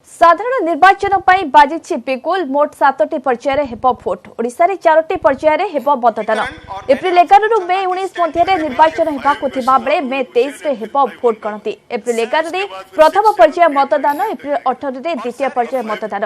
साधारण निर्वाचन पर बाजी बिगुल मोट 7टी पर्यायर हेब भोट ओडिशा रे 4टी पर्यायर हेब मतदान एप्रिल 11 रु मे 19 मध्य निर्वाचन हेबाकु थिबा बेले मे 23 रे हेब भोट गणति एप्रिल 11 रे प्रथम पर्याय मतदान एप्रिल 18 रे द्वितीय पर्याय मतदान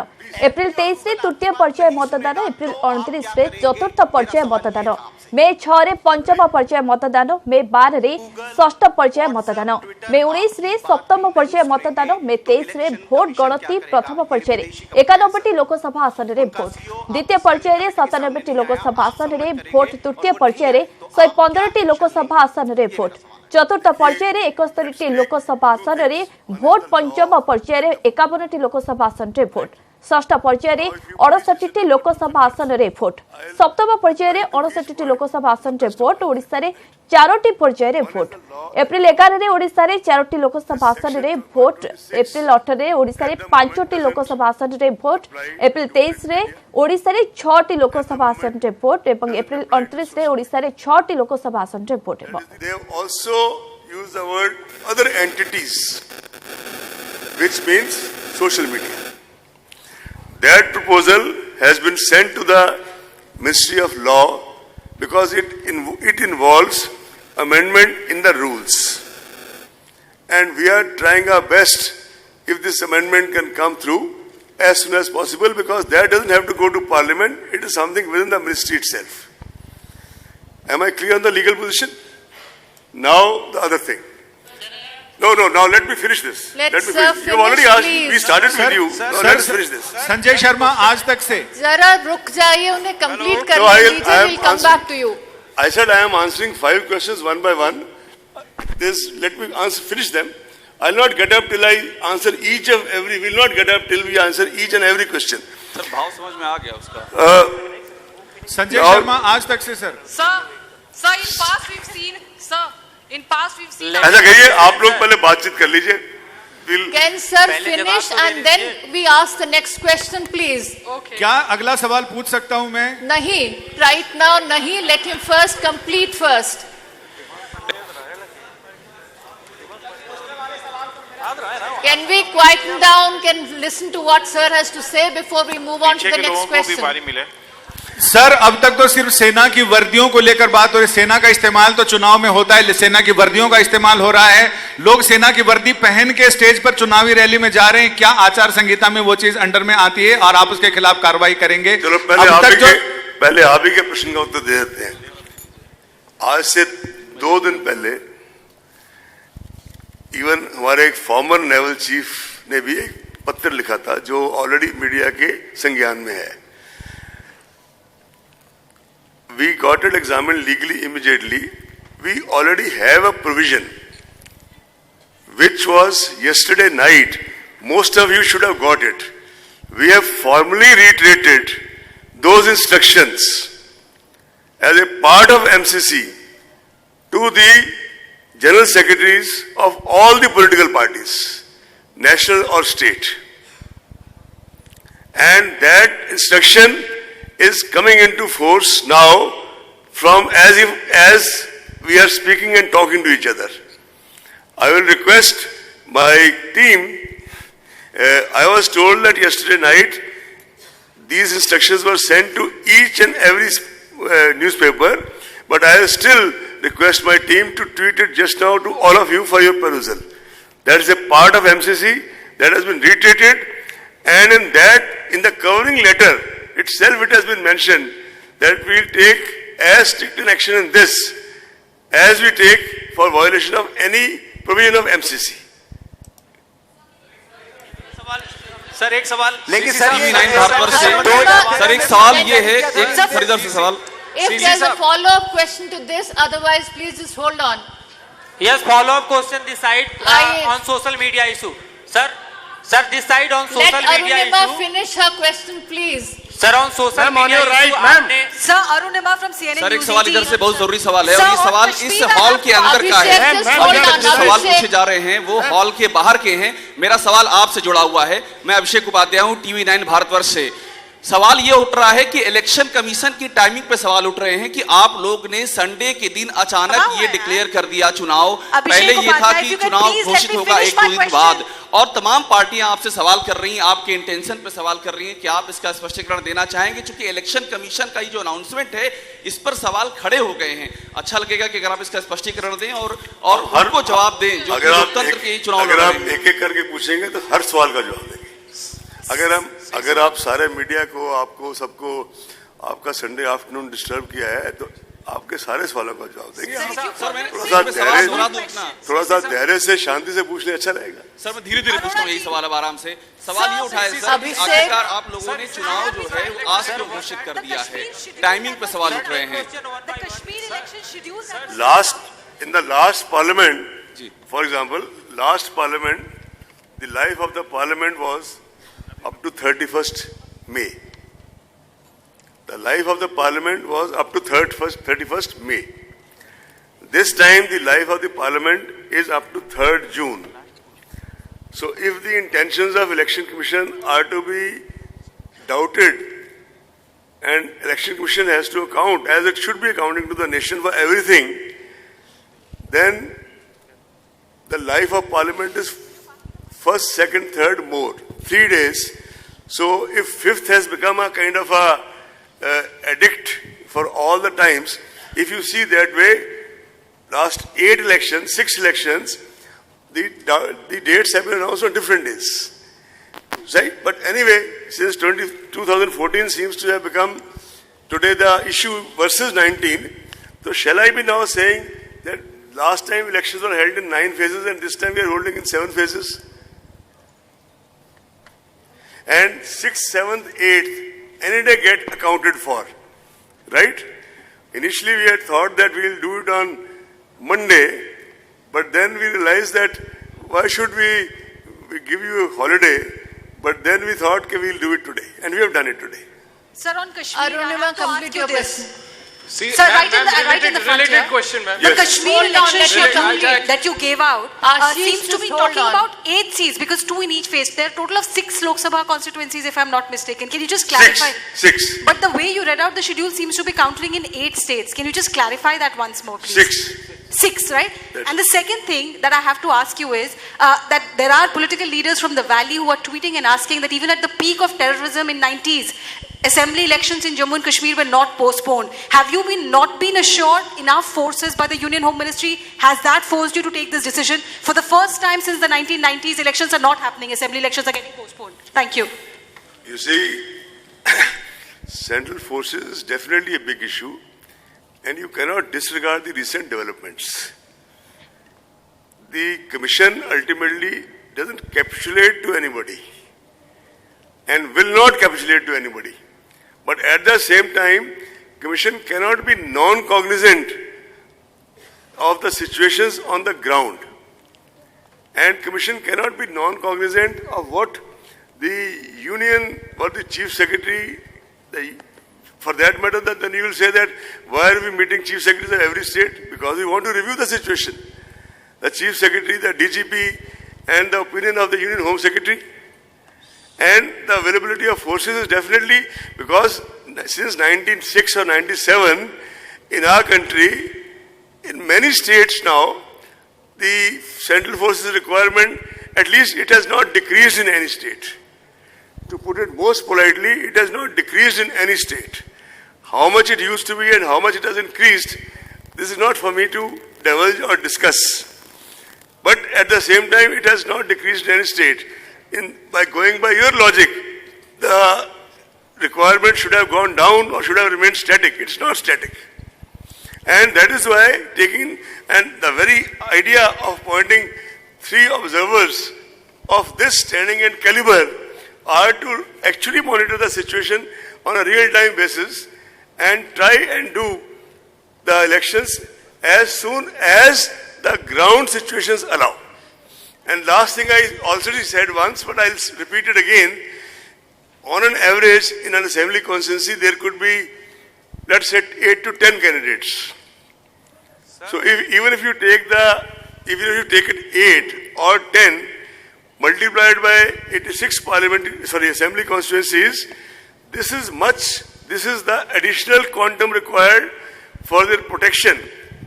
एप्रिल 23 रे तृतीय पर्याय मतदान एप्रिल 29 रे चतुर्थ पर्याय मतदान मे 6 रे पंचम पर्याय मतदान मे 12 रे षष्ठ पर्याय मतदान मे 19 रे सप्तम पर्याय मतदान मे 23 रे भोट गणति प्रथम पर्याय 91टी लोकसभा आसन रे भोट द्वितीय पर्याय 97टी लोकसभा आसन रे भोट तृतीय पर्याय 115टी लोकसभा आसन रे भोट चतुर्थ पर्याय 71टी लोकसभा आसन रे भोट पंचम पर्याय 51टी लोकसभा आसन रे भोट षष्ठ पर्याय 68टी लोकसभा आसन रे भोट सप्तम पर्याय 69टी लोकसभा आसन रे भोट ओडिशा रे 4टी पर्याय रे भोट एप्रिल 11 रे ओडिशा रे 4टी लोकसभा आसन रे भोट एप्रिल 18 रे ओडिशा रे 5टी लोकसभा आसन रे भोट एप्रिल 23 रे ओडिशा रे 6टी लोकसभा आसन रे भोट एवं एप्रिल 29 रे ओडिशा रे 6टी लोकसभा आसन रे भोट हेबो They have also used the word other entities, which means social media. That proposal has been sent to the Ministry of Law because it involves amendment in the rules. And we are trying our best if this amendment can come through as soon as possible because that doesn't have to go to Parliament. It is something within the ministry itself. Am I clear on the legal position? Now the other thing. No. Now let me finish this. Let me finish. You already asked. We started with you. Now let's finish this. Sanjay Sharma आज तक से जरा रुक जाइए उन्हें complete करने दीजिए. We'll come back to you. I said I am answering 5 questions one by one. Let me finish them. I'll not get up till I answer each of every. We'll not get up till we answer each and every question. Sir भाव समझ में आ गया उसका. संजय शर्मा आज तक से sir. Sir, in past we've seen, sir. In past we've seen. ऐसा कहिए आप लोग पहले बातचीत कर लीजिए. Can sir finish and then we ask the next question, please? Okay. क्या अगला सवाल पूछ सकता हूं मैं? नहीं, right now नहीं. Let him first complete first. Can we quieten down? Can listen to what sir has to say before we move on to the next question? Sir अब तक तो सिर्फ सेना की वर्दियों को लेकर बात हो रही है. सेना का इस्तेमाल तो चुनाव में होता है, सेना की वर्दियों का इस्तेमाल हो रहा है. लोग सेना की वर्दी पहन के स्टेज पर चुनावी रैली में जा रहे हैं. क्या आचार संहिता में वो चीज अंडर में आती है और आप उसके खिलाफ कार्रवाई करेंगे? चलो पहले आप ही के प्रश्न का उत्तर दे देते हैं. आज से 2 दिन पहले इवन हमारे एक फॉर्मर नेवल चीफ ने भी एक पत्र लिखा था जो ऑलरेडी मीडिया के संज्ञान में है. We got it examined legally immediately. We already have a provision which was yesterday night. Most of you should have got it. We have formally reiterated those instructions as a part of MCC to the General Secretaries of all the political parties, national or state. And that instruction is coming into force now from as we are speaking and talking to each other. I will request my team. I was told that yesterday night these instructions were sent to each and every newspaper, but I will still request my team to tweet it just now to all of you for your perusal. That is a part of MCC that has been reiterated, and in the covering letter itself it has been mentioned that we will take as strict an action in this as we take for violation of any provision of MCC. Sir एक सवाल. लेकिन sir ये भारतवर्ष से sir एक सवाल ये है, एक फरीदर से सवाल. If there's a follow-up question to this, otherwise please just hold on. Yes, follow-up question this side on social media issue. Sir, this side on social media issue. Let Arunima finish her question, please. Sir, on social media issue आपने. Sir, Arunima from CNN sir एक News सवाल 18. इधर से बहुत जरूरी सवाल है और ये सवाल इस हॉल के अंदर का है. अभी तक जो सवाल पूछे जा रहे हैं वो हॉल के बाहर के हैं. मेरा सवाल आपसे जुड़ा हुआ है. मैं अभिषेक उपाध्याय हूँ, TV9 भारतवर्ष से. सवाल ये उठ रहा है कि इलेक्शन कमीशन की टाइमिंग पे सवाल उठ रहे हैं कि आप लोग ने संडे के दिन अचानक ये डिक्लेयर कर दिया चुनाव। पहले ये था कि चुनाव घोषित होगा 1-2 दिन बाद, और तमाम पार्टियां आपसे सवाल कर रही हैं, आपके इंटेंशन पे सवाल कर रही हैं कि आप इसका स्पष्टीकरण देना चाहेंगे, क्योंकि इलेक्शन कमीशन का ये जो अनाउंसमेंट है इस पर सवाल खड़े हो गए हैं। अच्छा लगेगा कि अगर आप इसका स्पष्टीकरण दें और उनको जवाब दें जो लोकतंत्र के चुनाव। अगर आप एक एक करके पूछेंगे तो हर सवाल का जवाब देंगे। अगर आप सारे मीडिया को, आपको सबको आपका संडे आफ्टरनून डिस्टर्ब किया है तो आपके सारे सवालों का जवाब देंगे। थोड़ा सा धैर्य से, शांति से पूछने अच्छा रहेगा। सर मैं धीरे धीरे पूछता हूँ यही सवाल, अब आराम से। सवाल ये उठाया सर, आखिरकार आप लोगों ने चुनाव जो है वो आज क्यों घोषित कर दिया है? टाइमिंग पे सवाल उठ रहे हैं। In the last parliament, for example, last parliament, the life of the parliament was up to 31st May. The life of the parliament was up to 31st May. This time the life of the parliament is up to 3rd June. So if the intentions of election commission are to be doubted, and election commission has to account, as it should be accounting to the nation for everything, then the life of parliament is 1st, 2nd, 3rd more, 3 days. So if 5th has become a kind of a addict for all the times, if you see that way, last 8 elections, 6 elections, the dates have been announced on different days. Right? But anyway, since 2014 seems to have become today the issue versus 19, so shall I be now saying that last time elections were held in 9 phases and this time we are holding in 7 phases? And 6th, 7th, 8th, any day get accounted for, right? Initially we had thought that we will do it on Monday, but then we realized that why should we give you a holiday? But then we thought that we will do it today, and we have done it today. Sir, on Kashmir, Arunima, I have to complete ask you your this. question. See, Sir, right in the front related here. question, ma'am. The Yes. Kashmir Hold on, election let her schedule that you gave out Ashish, seems to be just hold talking on. about 8 seats because 2 in each phase. There are a total of 6 Lok Sabha constituencies, if I'm not mistaken. Can you just clarify? Six. But the way you read out the schedule seems to be counting in 8 states. Can you just clarify that once more, please? 6, right? Yes. And the second thing that I have to ask you is that there are political leaders from the Valley who are tweeting and asking that even at the peak of terrorism in 90s, assembly elections in Jammu and Kashmir were not postponed. Have you not been assured enough forces by the Union Home Ministry? Has that forced you to take this decision? For the first time since the 1990s, elections are not happening. Assembly elections are getting postponed. Thank you. You see, central forces is definitely a big issue, and you cannot disregard the recent developments. The commission ultimately doesn't capitulate to anybody and will not capitulate to anybody. But at the same time, commission cannot be non-cognizant of the situations on the ground. And commission cannot be non-cognizant of what the union or the chief secretary, for that matter, then you will say that why are we meeting chief secretaries of every state? Because we want to review the situation. The chief secretary, the DGP, and the opinion of the union home secretary. And the availability of forces is definitely because since 1996 or 97, in our country, in many states now, the central forces requirement, at least it has not decreased in any state. To put it most politely, it has not decreased in any state. How much it used to be and how much it has increased, this is not for me to divulge or discuss. But at the same time, it has not decreased in any state. By going by your logic, the requirement should have gone down or should have remained static. It's not static. And that is why and the very idea of appointing 3 observers of this standing and caliber are to actually monitor the situation on a real-time basis and try and do the elections as soon as the ground situations allow. And last thing I already said once, but I'll repeat it again. On an average, in an assembly constituency, there could be, let's say, 8 to 10 candidates. So even if you take it 8 or 10, multiplied by 86 assembly constituencies, This is the additional quantum required for their protection.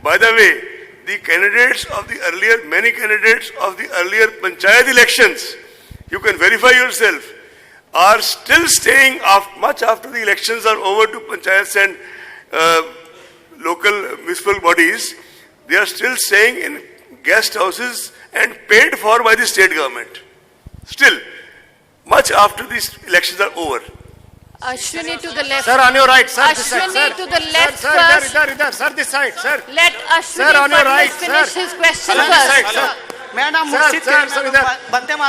By the way, many candidates of the earlier panchayat elections, you can verify yourself, are still staying much after the elections are over to panchayats and local municipal bodies. They are still staying in guest houses and paid for by the state government. Still, much after these elections are over. Ashwini to the left. Sir, on your right, sir. This side, Ashwini sir. to the left Sir, first. idhar, sir, this side, sir. Let Ashwini Sir, on your right, finish sir. his question Sir, this side, first. sir. Madam Sir, मुर्शिद sir, sir, idhar.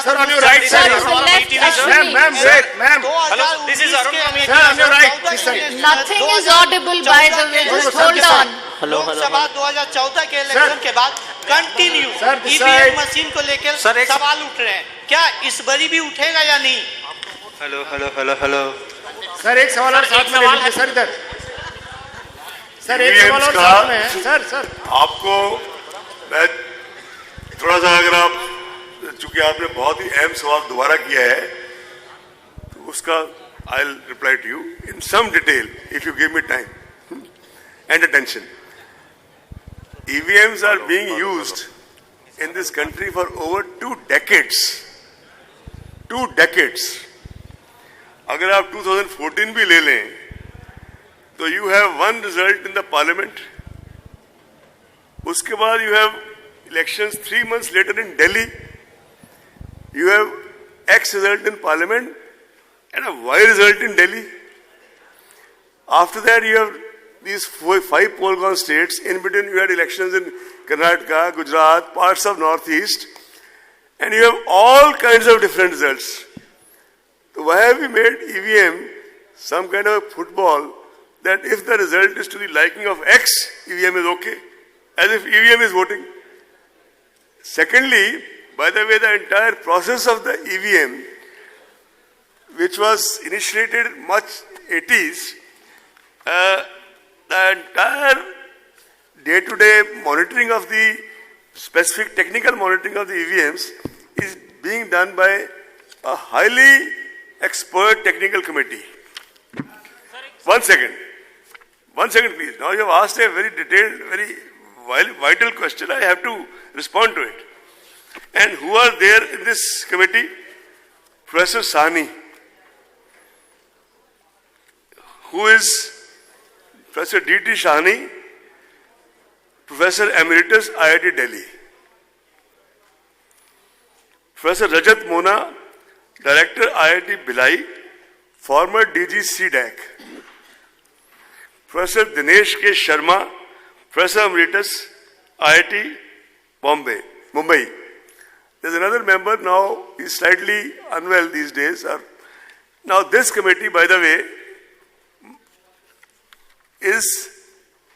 Sir, on your right Sir, side. to the left, Ma'am, Ashwini. ma'am, wait, ma'am. This is Arun from Sir, on your right, this side. Nothing is audible, by the way. Just hold on. Lok Sabha 2014 के election के बाद continue Sir, this EVM side. Machine को लेकर Sir, एक- सवाल उठ रहे हैं, क्या इस बारी भी उठेगा या नहीं? हेलो सर, एक सवाल और साथ में ले लीजिए, सर, इधर. सर, एक EVMs सवाल और का- साथ में है. सर. आपको मैं थोड़ा सा, अगर आप, चूंकि आपने बहुत ही अहम सवाल दोबारा किया है, तो उसका I'll reply to you in some detail if you give me time and attention. EVMs are being used in this country for over 2 decades. 2 decades. अगर आप 2014 भी ले लें, तो you have one result in the parliament. उसके बाद you have elections 3 months later in Delhi. You have X result in parliament and a Y result in Delhi. After that, you have these 5 poll-gone states. In between, you had elections in Karnataka, Gujarat, parts of Northeast, and you have all kinds of different results. So why have we made EVM some kind of a football that if the result is to the liking of X, EVM is okay, as if EVM is voting? Secondly, by the way, the entire process of the EVM, which was initiated much 80s, the entire day-to-day monitoring of the specific technical monitoring of the EVMs is being done by a highly expert technical committee. One second please. Now you have asked a very detailed, very vital question. I have to respond to it. And who are there in this committee? Professor Sahni, who is Professor D.T. Shahani, Professor Emeritus IIT Delhi. Professor Rajat Mona, Director IIT Bhilai, former DG CDAC. Professor Dinesh K. Sharma, Professor Emeritus IIT Mumbai. There's another member now, he's slightly unwell these days. Now this committee, by the way, is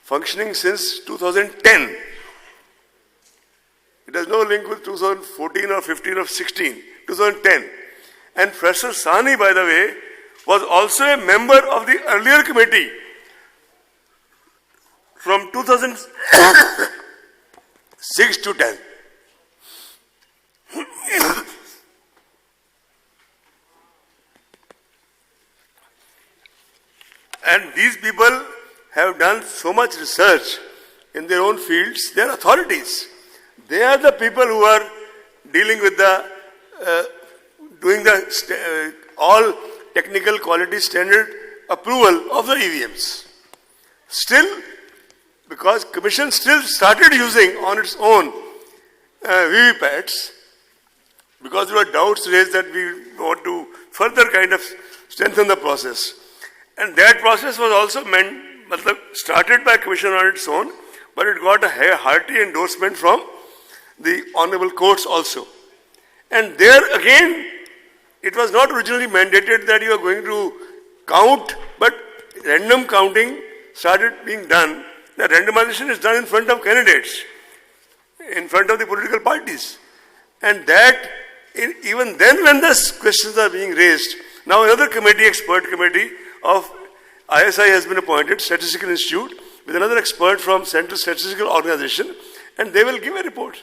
functioning since 2010. It has no link with 2014 or 15 or 16, 2010. And Professor Sahni, by the way, was also a member of the earlier committee from 2006 to 10. And these people have done so much research in their own fields. They are authorities. They are the people who are dealing with doing the all technical quality standard approval of the EVMs. Still, because Commission still started using on its own VVPATs, because there were doubts raised that we want to further kind of strengthen the process. And that process was also started by Commission on its own, but it got a hearty endorsement from the honorable courts also. And there again, it was not originally mandated that you are going to count, but random counting started being done. The randomization is done in front of candidates, in front of the political parties. And that, even then when the questions are being raised, now another committee, expert committee of ISI has been appointed, Statistical Institute, with another expert from Central Statistical Organization, and they will give a report.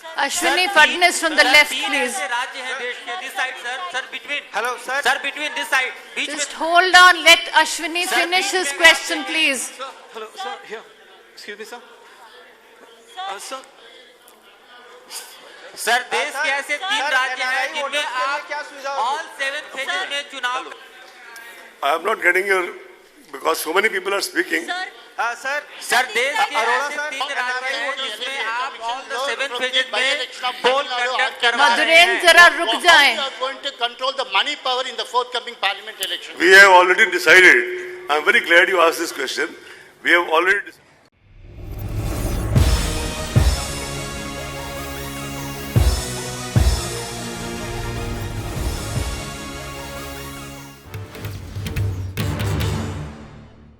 Sir, Ashwini Fadnis from the left, तीन please. ऐसे राज्य हैं देश के, this side, sir, sir, between. Hello, sir. Sir, between this side, बीच में. Just hold on, let Ashwini finish his question, please. Hello, sir, here. Excuse me, sir. Sir. Sir देश के ऐसे तीन राज्य हैं जिनमें आप क्या सुझाव all 7 phases में चुनाव. I am not getting your, because so many people are speaking. Sir sir देश के अरोड़ा ऐसे सर, तीन राज्य हैं जिसमें आप all the 7 phases में में पोल कंडक्ट करवा रहे मधुरेन हैं. जरा रुक जाएं. going to control the money power in the forthcoming parliament election. We have already decided. I am very glad you asked this question. We have already decided.